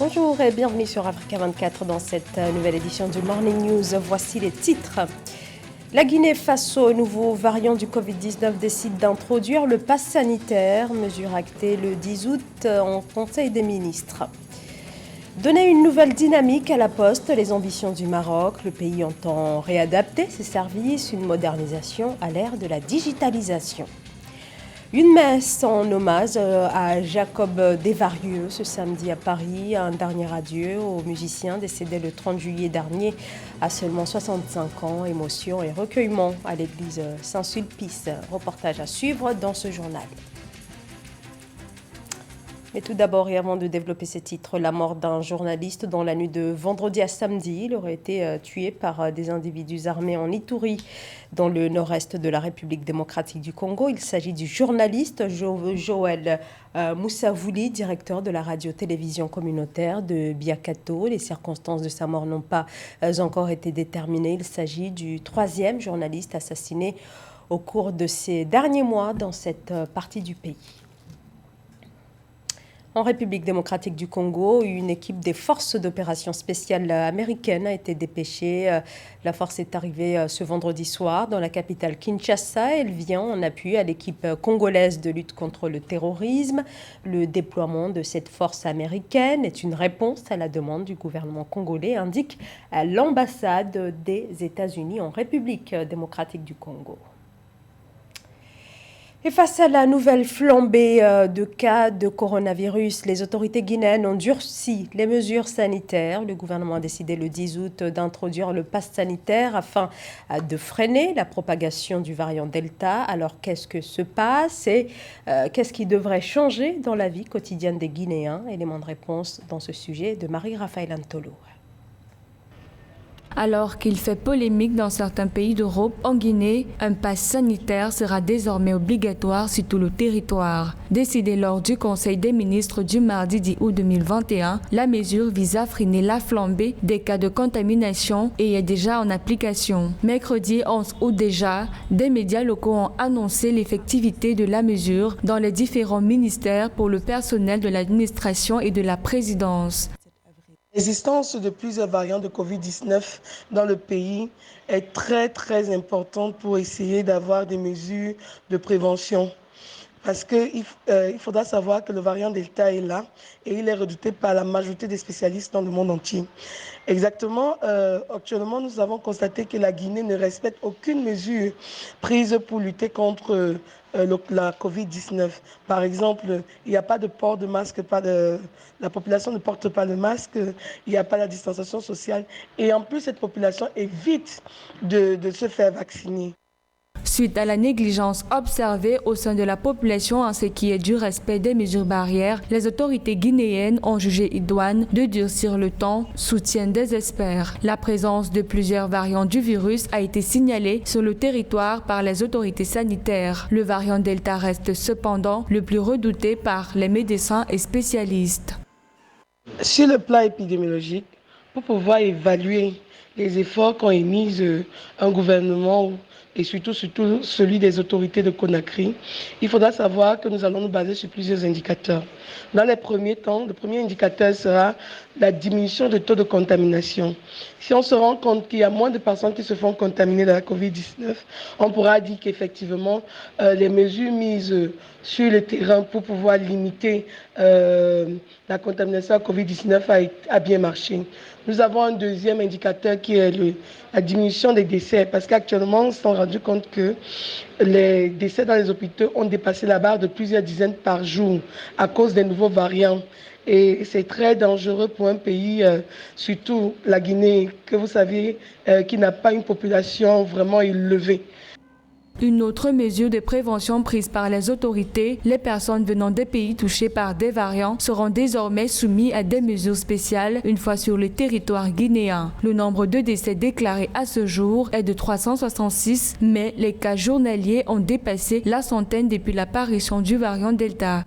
Bonjour et bienvenue sur Africa 24 dans cette nouvelle édition du Morning News. Voici les titres. La Guinée, face au nouveau variant du Covid-19, décide d'introduire le pass sanitaire, mesure actée le 10 août en Conseil des ministres. Donner une nouvelle dynamique à la Poste, les ambitions du Maroc. Le pays entend réadapter ses services, une modernisation à l'ère de la digitalisation. Une messe en hommage à Jacob Desvarieux ce samedi à Paris. Un dernier adieu au musicien décédé le 30 juillet dernier à seulement 65 ans. Émotion et recueillement à l'église Saint-Sulpice. Reportage à suivre dans ce journal. Mais tout d'abord, et avant de développer ces titres, la mort d'un journaliste dans la nuit de vendredi à samedi. Il aurait été tué par des individus armés en Ituri, dans le nord-est de la République démocratique du Congo. Il s'agit du journaliste Joël Moussavouli, directeur de la radio-télévision communautaire de Biakato. Les circonstances de sa mort n'ont pas encore été déterminées. Il s'agit du troisième journaliste assassiné au cours de ces derniers mois dans cette partie du pays. En République démocratique du Congo, une équipe des forces d'opération spéciales américaines a été dépêchée. La force est arrivée ce vendredi soir dans la capitale Kinshasa. Elle vient en appui à l'équipe congolaise de lutte contre le terrorisme. Le déploiement de cette force américaine est une réponse à la demande du gouvernement congolais, indique l'ambassade des États-Unis en République démocratique du Congo. Et face à la nouvelle flambée de cas de coronavirus, les autorités guinéennes ont durci les mesures sanitaires. Le gouvernement a décidé le 10 août d'introduire le pass sanitaire afin de freiner la propagation du variant Delta. Alors qu'est-ce que se passe et qu'est-ce qui devrait changer dans la vie quotidienne des Guinéens? Élément de réponse dans ce sujet de Marie-Raphaël Antolo. Alors qu'il fait polémique dans certains pays d'Europe, en Guinée, un pass sanitaire sera désormais obligatoire sur tout le territoire. Décidé lors du Conseil des ministres du mardi 10 août 2021, la mesure vise à freiner la flambée des cas de contamination et est déjà en application. Mercredi 11 août déjà, des médias locaux ont annoncé l'effectivité de la mesure dans les différents ministères pour le personnel de l'administration et de la présidence. L'existence de plusieurs variants de Covid-19 dans le pays est très importante pour essayer d'avoir des mesures de prévention. Parce qu'il faudra savoir que le variant Delta est là et il est redouté par la majorité des spécialistes dans le monde entier. Exactement, actuellement, nous avons constaté que la Guinée ne respecte aucune mesure prise pour lutter contre la Covid-19. Par exemple, il n'y a pas de port de masque, la population ne porte pas le masque, il n'y a pas la distanciation sociale. Et en plus, cette population évite de se faire vacciner. Suite à la négligence observée au sein de la population en ce qui est du respect des mesures barrières, les autorités guinéennes ont jugé idoine de durcir le ton, soutiennent des experts. La présence de plusieurs variants du virus a été signalée sur le territoire par les autorités sanitaires. Le variant Delta reste cependant le plus redouté par les médecins et spécialistes. Sur le plan épidémiologique, pour pouvoir évaluer les efforts qu'ont émis un gouvernement et surtout celui des autorités de Conakry, il faudra savoir que nous allons nous baser sur plusieurs indicateurs. Dans les premiers temps, le premier indicateur sera la diminution du taux de contamination. Si on se rend compte qu'il y a moins de personnes qui se font contaminer de la Covid-19, on pourra dire qu'effectivement, les mesures mises sur le terrain pour pouvoir limiter la contamination à Covid-19 a bien marché. Nous avons un deuxième indicateur qui est la diminution des décès, parce qu'actuellement, on s'est rendu compte que les décès dans les hôpitaux ont dépassé la barre de plusieurs dizaines par jour à cause des nouveaux variants. Et c'est très dangereux pour un pays, surtout la Guinée, que vous savez, qui n'a pas une population vraiment élevée. Une autre mesure de prévention prise par les autorités, les personnes venant des pays touchés par des variants seront désormais soumises à des mesures spéciales une fois sur le territoire guinéen. Le nombre de décès déclarés à ce jour est de 366, mais les cas journaliers ont dépassé la centaine depuis l'apparition du variant Delta.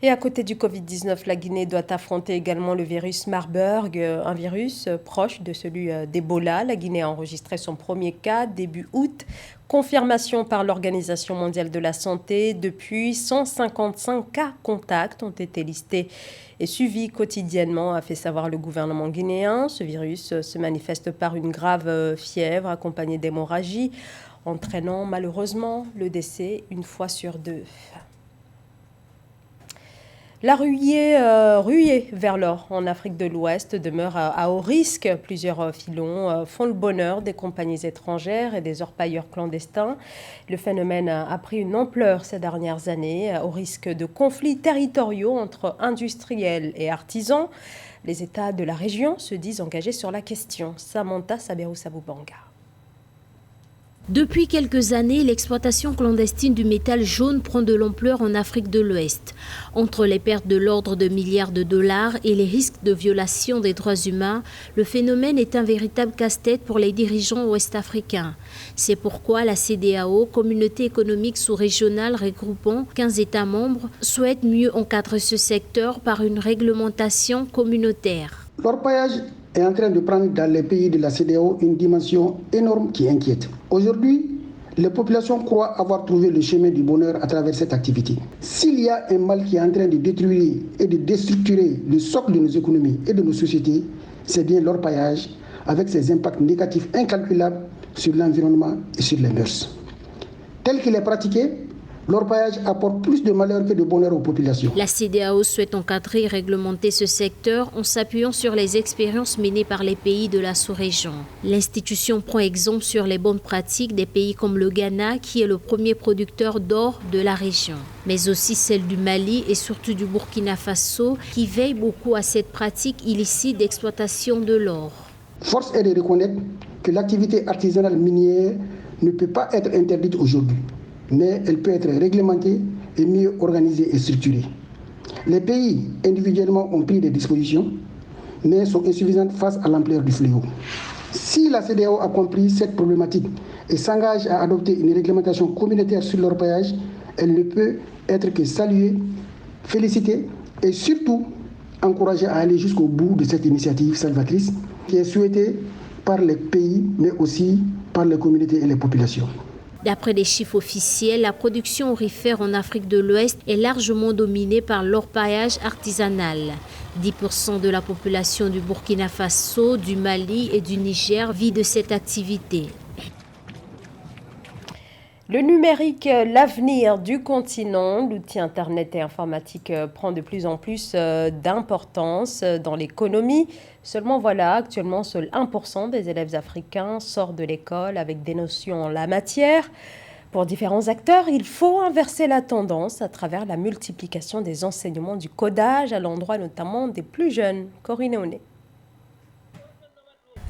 Et à côté du Covid-19, la Guinée doit affronter également le virus Marburg, un virus proche de celui d'Ebola. La Guinée a enregistré son premier cas début août. Confirmation par l'Organisation mondiale de la santé. Depuis, 155 cas contacts ont été listés et suivis quotidiennement, a fait savoir le gouvernement guinéen. Ce virus se manifeste par une grave fièvre accompagnée d'hémorragie, entraînant malheureusement le décès une fois sur deux. La ruée vers l'or en Afrique de l'Ouest demeure à haut risque. Plusieurs filons font le bonheur des compagnies étrangères et des orpailleurs clandestins. Le phénomène a pris une ampleur ces dernières années, au risque de conflits territoriaux entre industriels et artisans. Les États de la région se disent engagés sur la question. Samantha Saberou-Saboubanga. Depuis quelques années, l'exploitation clandestine du métal jaune prend de l'ampleur en Afrique de l'Ouest. Entre les pertes de l'ordre de milliards de dollars et les risques de violation des droits humains, le phénomène est un véritable casse-tête pour les dirigeants ouest-africains. C'est pourquoi la CEDEAO, communauté économique sous-régionale regroupant 15 États membres, souhaite mieux encadrer ce secteur par une réglementation communautaire. L'orpaillage est en train de prendre dans les pays de la CEDEAO une dimension énorme qui inquiète. Aujourd'hui, les populations croient avoir trouvé le chemin du bonheur à travers cette activité. S'il y a un mal qui est en train de détruire et de déstructurer le socle de nos économies et de nos sociétés, c'est bien l'orpaillage, avec ses impacts négatifs incalculables sur l'environnement et sur les mœurs. Tel qu'il est pratiqué, l'orpaillage apporte plus de malheur que de bonheur aux populations. La CEDEAO souhaite encadrer et réglementer ce secteur en s'appuyant sur les expériences menées par les pays de la sous-région. L'institution prend exemple sur les bonnes pratiques des pays comme le Ghana, qui est le premier producteur d'or de la région, mais aussi celle du Mali et surtout du Burkina Faso, qui veille beaucoup à cette pratique illicite d'exploitation de l'or. Force est de reconnaître que l'activité artisanale minière ne peut pas être interdite aujourd'hui, mais elle peut être réglementée et mieux organisée et structurée. Les pays individuellement ont pris des dispositions, mais sont insuffisantes face à l'ampleur du fléau. Si la CEDEAO a compris cette problématique et s'engage à adopter une réglementation communautaire sur l'orpaillage, elle ne peut être que saluée, félicitée et surtout encouragée à aller jusqu'au bout de cette initiative salvatrice qui est souhaitée par les pays, mais aussi par les communautés et les populations. D'après des chiffres officiels, la production aurifère en Afrique de l'Ouest est largement dominée par l'orpaillage artisanal. 10% de la population du Burkina Faso, du Mali et du Niger vit de cette activité. Le numérique, l'avenir du continent, l'outil Internet et informatique prend de plus en plus d'importance dans l'économie. Seulement voilà, actuellement, seul 1% des élèves africains sort de l'école avec des notions en la matière. Pour différents acteurs, il faut inverser la tendance à travers la multiplication des enseignements du codage à l'endroit notamment des plus jeunes. Corinne Oné.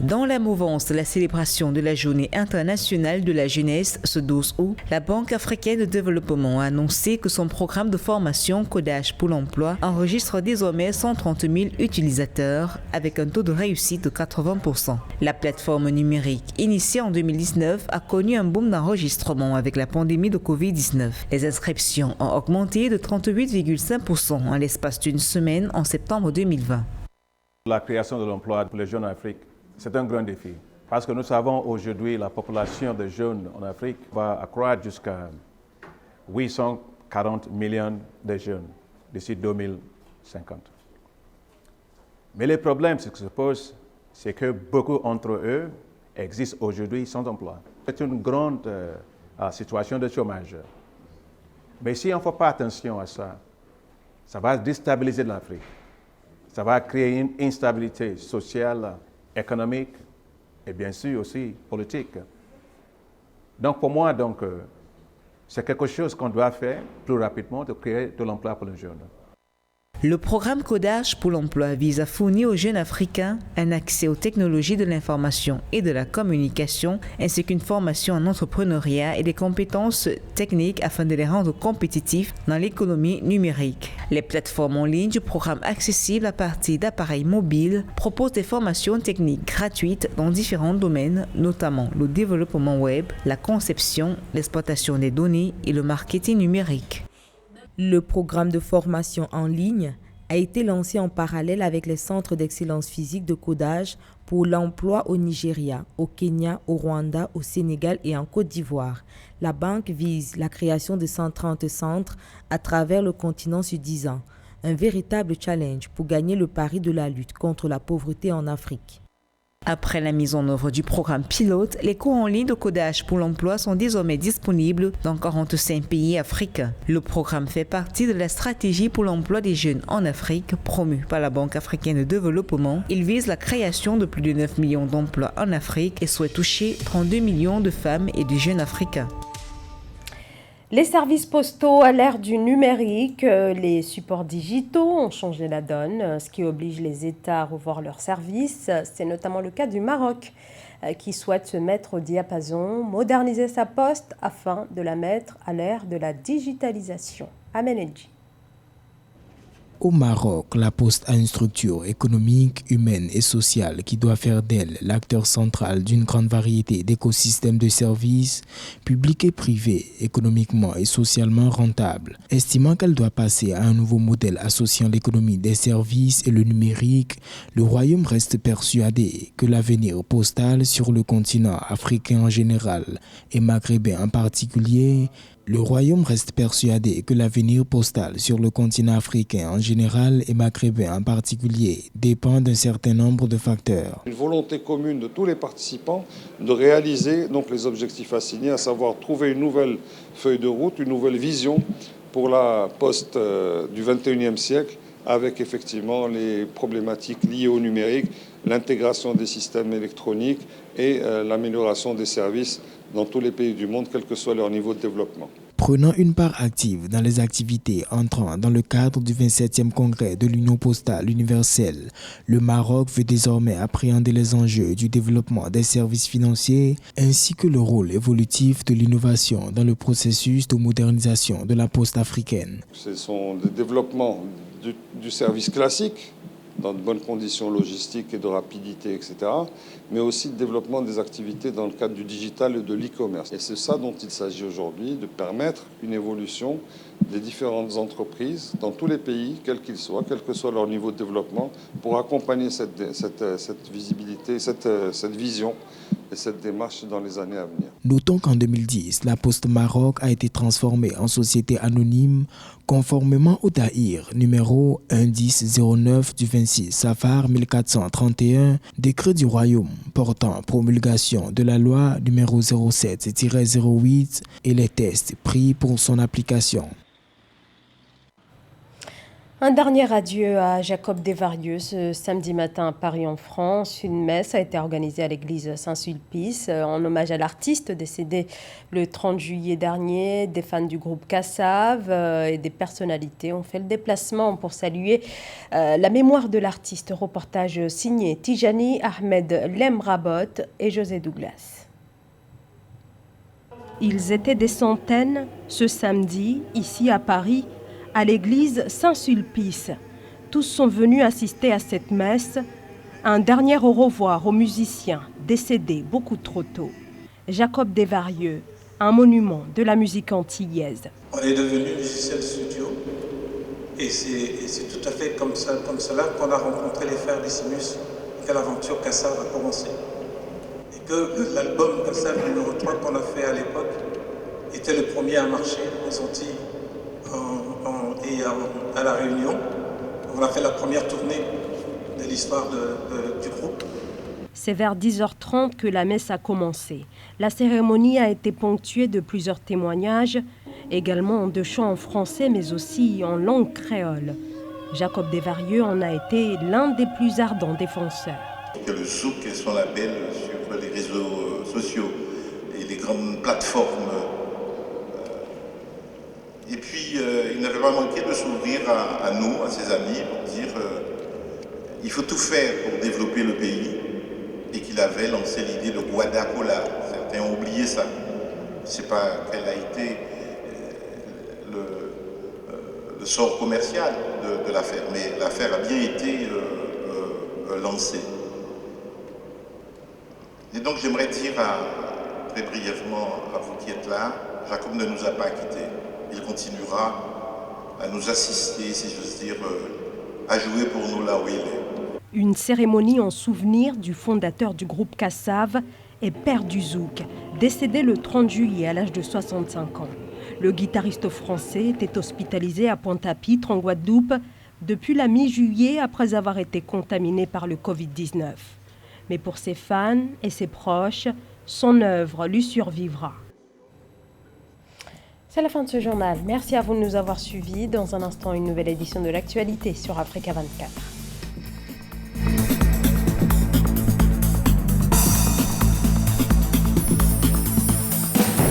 Dans la mouvance de la célébration de la Journée internationale de la jeunesse ce 12 août, la Banque africaine de développement a annoncé que son programme de formation Codage pour l'emploi enregistre désormais 130 000 utilisateurs avec un taux de réussite de 80%. La plateforme numérique, initiée en 2019, a connu un boom d'enregistrement avec la pandémie de Covid-19. Les inscriptions ont augmenté de 38,5% en l'espace d'une semaine en septembre 2020. La création de l'emploi pour les jeunes en Afrique, c'est un grand défi parce que nous savons aujourd'hui la population de jeunes en Afrique va accroître jusqu'à 840 millions de jeunes d'ici 2050. Mais le problème qui se pose, c'est que beaucoup d'entre eux existent aujourd'hui sans emploi. C'est une grande situation de chômage. Mais si on ne fait pas attention à ça, ça va déstabiliser l'Afrique. Ça va créer une instabilité sociale, économique et bien sûr aussi politique. Donc pour moi, c'est quelque chose qu'on doit faire plus rapidement, de créer de l'emploi pour les jeunes. Le programme Codage pour l'emploi vise à fournir aux jeunes africains un accès aux technologies de l'information et de la communication, ainsi qu'une formation en entrepreneuriat et des compétences techniques afin de les rendre compétitifs dans l'économie numérique. Les plateformes en ligne du programme accessible à partir d'appareils mobiles proposent des formations techniques gratuites dans différents domaines, notamment le développement web, la conception, l'exploitation des données et le marketing numérique. Le programme de formation en ligne a été lancé en parallèle avec les centres d'excellence physique de codage pour l'emploi au Nigeria, au Kenya, au Rwanda, au Sénégal et en Côte d'Ivoire. La banque vise la création de 130 centres à travers le continent sur 10 ans. Un véritable challenge pour gagner le pari de la lutte contre la pauvreté en Afrique. Après la mise en œuvre du programme pilote, les cours en ligne de codage pour l'emploi sont désormais disponibles dans 45 pays africains. Le programme fait partie de la stratégie pour l'emploi des jeunes en Afrique promue par la Banque africaine de développement. Il vise la création de plus de 9 millions d'emplois en Afrique et souhaite toucher 32 millions de femmes et de jeunes africains. Les services postaux à l'ère du numérique, les supports digitaux ont changé la donne, ce qui oblige les États à revoir leurs services. C'est notamment le cas du Maroc, qui souhaite se mettre au diapason, moderniser sa poste afin de la mettre à l'ère de la digitalisation. Amen Edji. Au Maroc, la Poste a une structure économique, humaine et sociale qui doit faire d'elle l'acteur central d'une grande variété d'écosystèmes de services, publics et privés, économiquement et socialement rentables. Estimant qu'elle doit passer à un nouveau modèle associant l'économie des services et le numérique, le Royaume reste persuadé que l'avenir postal sur le continent africain en général et maghrébin en particulier. Le Royaume reste persuadé que l'avenir postal sur le continent africain en général et maghrébin en particulier dépend d'un certain nombre de facteurs. Une volonté commune de tous les participants de réaliser donc les objectifs assignés, à savoir trouver une nouvelle feuille de route, une nouvelle vision pour la poste du 21e siècle, avec effectivement les problématiques liées au numérique, l'intégration des systèmes électroniques et l'amélioration des services dans tous les pays du monde, quel que soit leur niveau de développement. Prenant une part active dans les activités entrant dans le cadre du 27e congrès de l'Union postale universelle, le Maroc veut désormais appréhender les enjeux du développement des services financiers ainsi que le rôle évolutif de l'innovation dans le processus de modernisation de la poste africaine. Ce sont des développements du service classique, dans de bonnes conditions logistiques et de rapidité, etc., mais aussi le développement des activités dans le cadre du digital et de l'e-commerce. Et c'est ça dont il s'agit aujourd'hui, de permettre une évolution des différentes entreprises dans tous les pays, quels qu'ils soient, quel que soit leur niveau de développement, pour accompagner cette visibilité, cette vision et cette démarche dans les années à venir. Notons qu'en 2010, la Poste Maroc a été transformée en société anonyme conformément au DAIR numéro 1009 du 26 Safar 1431, décret du Royaume portant promulgation de la loi numéro 07-08 et les tests pris pour son application. Un dernier adieu à Jacob Desvarieux ce samedi matin à Paris en France. Une messe a été organisée à l'église Saint-Sulpice en hommage à l'artiste décédé le 30 juillet dernier. Des fans du groupe Kassav et des personnalités ont fait le déplacement pour saluer la mémoire de l'artiste. Reportage signé Tijani Ahmed Lemrabot et José Douglas. Ils étaient des centaines ce samedi ici à Paris, à l'église Saint-Sulpice. Tous sont venus assister à cette messe. Un dernier au revoir aux musiciens décédés beaucoup trop tôt. Jacob Desvarieux, un monument de la musique antillaise. On est devenu musicien de studio et c'est tout à fait comme cela qu'on a rencontré les frères Decimus et que l'aventure Kassav a commencé. Et que l'album Kassav numéro 3 qu'on a fait à l'époque était le premier à marcher aux Antilles et à La Réunion. On a fait la première tournée de l'histoire du groupe. C'est vers 10h30 que la messe a commencé. La cérémonie a été ponctuée de plusieurs témoignages, également de chants en français mais aussi en langue créole. Jacob Desvarieux en a été l'un des plus ardents défenseurs. Que le souk et son label sur les réseaux sociaux et les grandes plateformes. Et puis, il n'avait pas manqué de s'ouvrir à nous, à ses amis, pour dire il faut tout faire pour développer le pays. Et qu'il avait lancé l'idée de Guadacola. Certains ont oublié ça. Je ne sais pas quel a été le sort commercial de l'affaire, mais l'affaire a bien été lancée. Et donc j'aimerais dire très brièvement à vous qui êtes là, Jacob ne nous a pas quittés. Il continuera à nous assister, si j'ose dire, à jouer pour nous là où il est. Une cérémonie en souvenir du fondateur du groupe Kassav et père du zouk, décédé le 30 juillet à l'âge de 65 ans. Le guitariste français était hospitalisé à Pointe-à-Pitre, en Guadeloupe, depuis la mi-juillet après avoir été contaminé par le Covid-19. Mais pour ses fans et ses proches, son œuvre lui survivra. C'est la fin de ce journal. Merci à vous de nous avoir suivis. Dans un instant, une nouvelle édition de l'actualité sur Africa 24.